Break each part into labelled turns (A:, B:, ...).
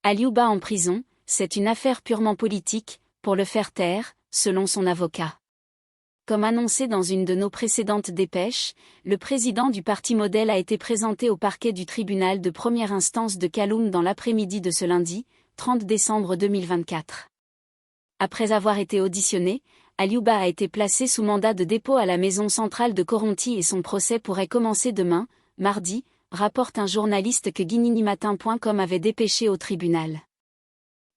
A: Aliouba en prison, c'est une affaire purement politique, pour le faire taire, selon son avocat. Comme annoncé dans une de nos précédentes dépêches, le président du parti Model a été présenté au parquet du tribunal de première instance de Kaloum dans l'après-midi de ce lundi, 30 décembre 2024. Après avoir été auditionné, Aliouba a été placé sous mandat de dépôt à la maison centrale de Koronti et son procès pourrait commencer demain, mardi, rapporte un journaliste que guininimatin.com avait dépêché au tribunal.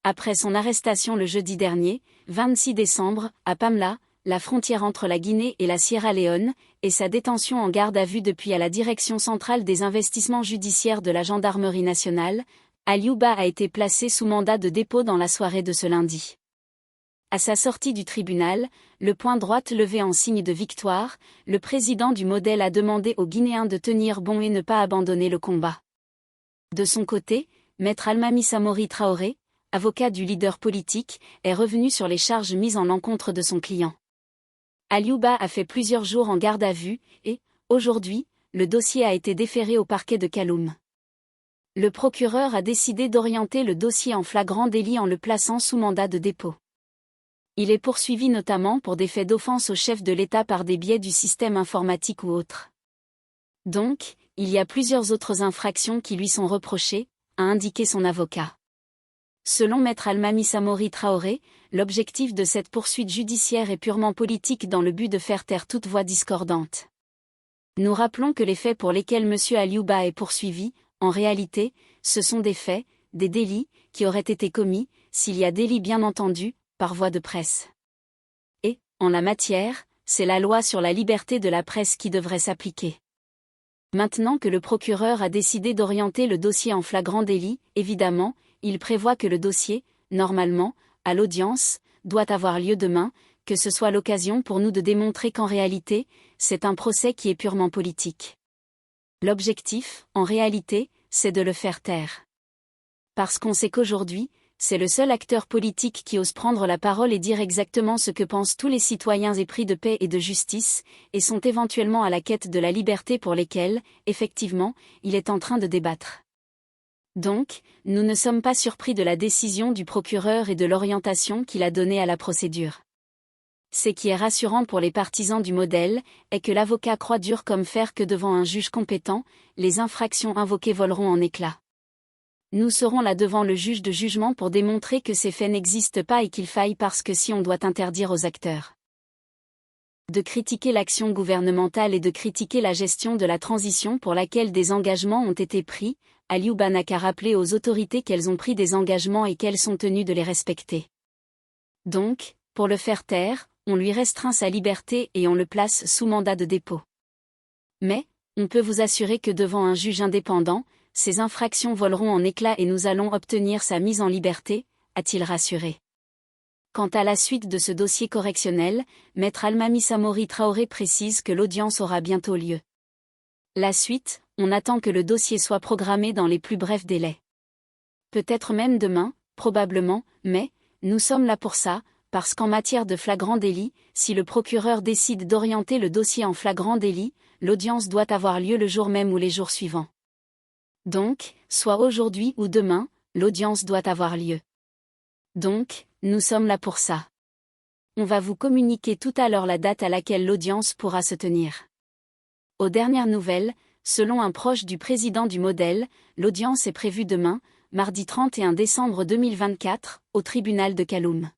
A: Après son arrestation le jeudi dernier, 26 décembre, à Pamla, la frontière entre la Guinée et la Sierra Leone, et sa détention en garde à vue depuis à la Direction centrale des investissements judiciaires de la Gendarmerie nationale, Aliouba a été placé sous mandat de dépôt dans la soirée de ce lundi. À sa sortie du tribunal, le poing droite levé en signe de victoire, le président du Model a demandé aux Guinéens de tenir bon et ne pas abandonner le combat. De son côté, Maître Almami Samori Traoré, avocat du leader politique, est revenu sur les charges mises en l'encontre de son client. Aliouba a fait plusieurs jours en garde à vue, et, aujourd'hui, le dossier a été déféré au parquet de Kaloum. Le procureur a décidé d'orienter le dossier en flagrant délit en le plaçant sous mandat de dépôt. Il est poursuivi notamment pour des faits d'offense au chef de l'État par des biais du système informatique ou autre. Donc, il y a plusieurs autres infractions qui lui sont reprochées, a indiqué son avocat. Selon Maître Almami Samori Traoré, l'objectif de cette poursuite judiciaire est purement politique dans le but de faire taire toute voix discordante. Nous rappelons que les faits pour lesquels M. Aliouba est poursuivi, en réalité, ce sont des faits, des délits, qui auraient été commis, s'il y a délit bien entendu, par voie de presse. Et, en la matière, c'est la loi sur la liberté de la presse qui devrait s'appliquer. Maintenant que le procureur a décidé d'orienter le dossier en flagrant délit, évidemment, il prévoit que le dossier, normalement, à l'audience, doit avoir lieu demain, que ce soit l'occasion pour nous de démontrer qu'en réalité, c'est un procès qui est purement politique. L'objectif, en réalité, c'est de le faire taire. Parce qu'on sait qu'aujourd'hui, c'est le seul acteur politique qui ose prendre la parole et dire exactement ce que pensent tous les citoyens épris de paix et de justice, et sont éventuellement à la quête de la liberté pour lesquels, effectivement, il est en train de débattre. Donc, nous ne sommes pas surpris de la décision du procureur et de l'orientation qu'il a donnée à la procédure. Ce qui est rassurant pour les partisans du Model, est que l'avocat croit dur comme fer que devant un juge compétent, les infractions invoquées voleront en éclats. Nous serons là devant le juge de jugement pour démontrer que ces faits n'existent pas et qu'il faille parce que si on doit interdire aux acteurs de critiquer l'action gouvernementale et de critiquer la gestion de la transition pour laquelle des engagements ont été pris, Aliouba n'a qu'à rappeler aux autorités qu'elles ont pris des engagements et qu'elles sont tenues de les respecter. Donc, pour le faire taire, on lui restreint sa liberté et on le place sous mandat de dépôt. Mais, on peut vous assurer que devant un juge indépendant, ces infractions voleront en éclats et nous allons obtenir sa mise en liberté, a-t-il rassuré. Quant à la suite de ce dossier correctionnel, Maître Almami Samori Traoré précise que l'audience aura bientôt lieu. La suite, on attend que le dossier soit programmé dans les plus brefs délais. Peut-être même demain, probablement, mais, nous sommes là pour ça, parce qu'en matière de flagrant délit, si le procureur décide d'orienter le dossier en flagrant délit, l'audience doit avoir lieu le jour même ou les jours suivants. Donc, soit aujourd'hui ou demain, l'audience doit avoir lieu. Donc, nous sommes là pour ça. On va vous communiquer tout à l'heure la date à laquelle l'audience pourra se tenir. Aux dernières nouvelles, selon un proche du président du Model, l'audience est prévue demain, mardi 31 décembre 2024, au tribunal de Kaloum.